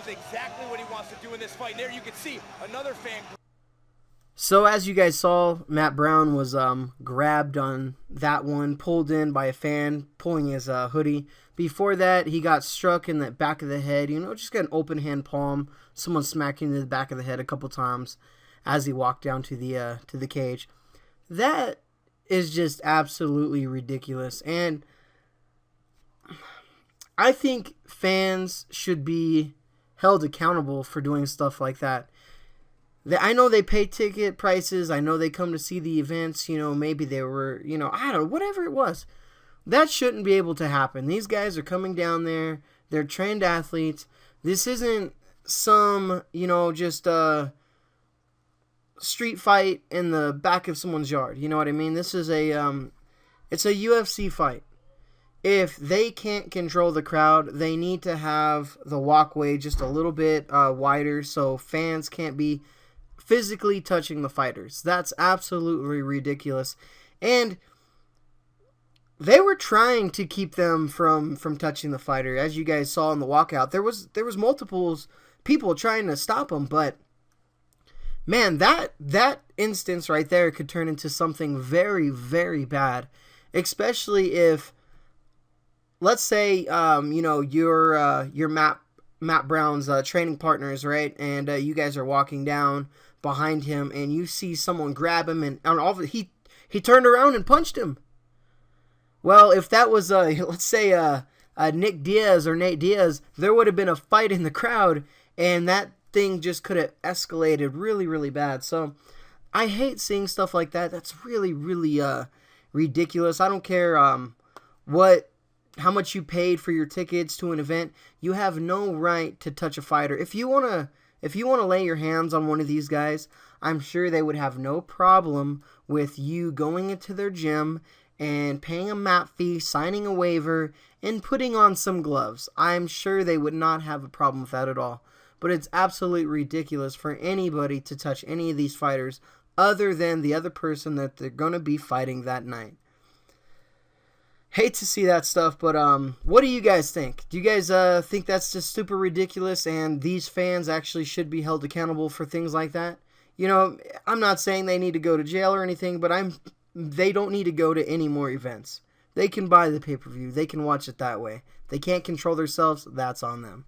knows exactly what he wants to do in this fight. And there you can see another fan. So as you guys saw, Matt Brown was grabbed on that one, pulled in by a fan, pulling his hoodie. Before that, he got struck in the back of the head. Just got an open hand palm. Someone smacking in the back of the head a couple times as he walked down to the cage. That is just absolutely ridiculous. And I think fans should be held accountable for doing stuff like that. I know they pay ticket prices. I know they come to see the events. Maybe they were, I don't know, whatever it was. That shouldn't be able to happen. These guys are coming down there. They're trained athletes. This isn't some, just street fight in the back of someone's yard. You know what I mean? This is it's a UFC fight. If they can't control the crowd, they need to have the walkway just a little bit wider so fans can't be physically touching the fighters. That's absolutely ridiculous. And they were trying to keep them from touching the fighter. As you guys saw in the walkout, there was multiple people trying to stop them, but man, that instance right there could turn into something very, very bad, especially if, let's say, you're Matt Brown's training partners, right? And you guys are walking down behind him, and you see someone grab him, and he turned around and punched him. Well, if that was, let's say, Nick Diaz or Nate Diaz, there would have been a fight in the crowd, and that thing just could have escalated really, really bad. So I hate seeing stuff like that. That's really, really ridiculous. I don't care how much you paid for your tickets to an event. You have no right to touch a fighter. If you want to lay your hands on one of these guys, I'm sure they would have no problem with you going into their gym and paying a mat fee, signing a waiver, and putting on some gloves. I'm sure they would not have a problem with that at all. But it's absolutely ridiculous for anybody to touch any of these fighters other than the other person that they're going to be fighting that night. Hate to see that stuff, but what do you guys think? Do you guys think that's just super ridiculous and these fans actually should be held accountable for things like that? I'm not saying they need to go to jail or anything, but they don't need to go to any more events. They can buy the pay-per-view. They can watch it that way. They can't control themselves. That's on them.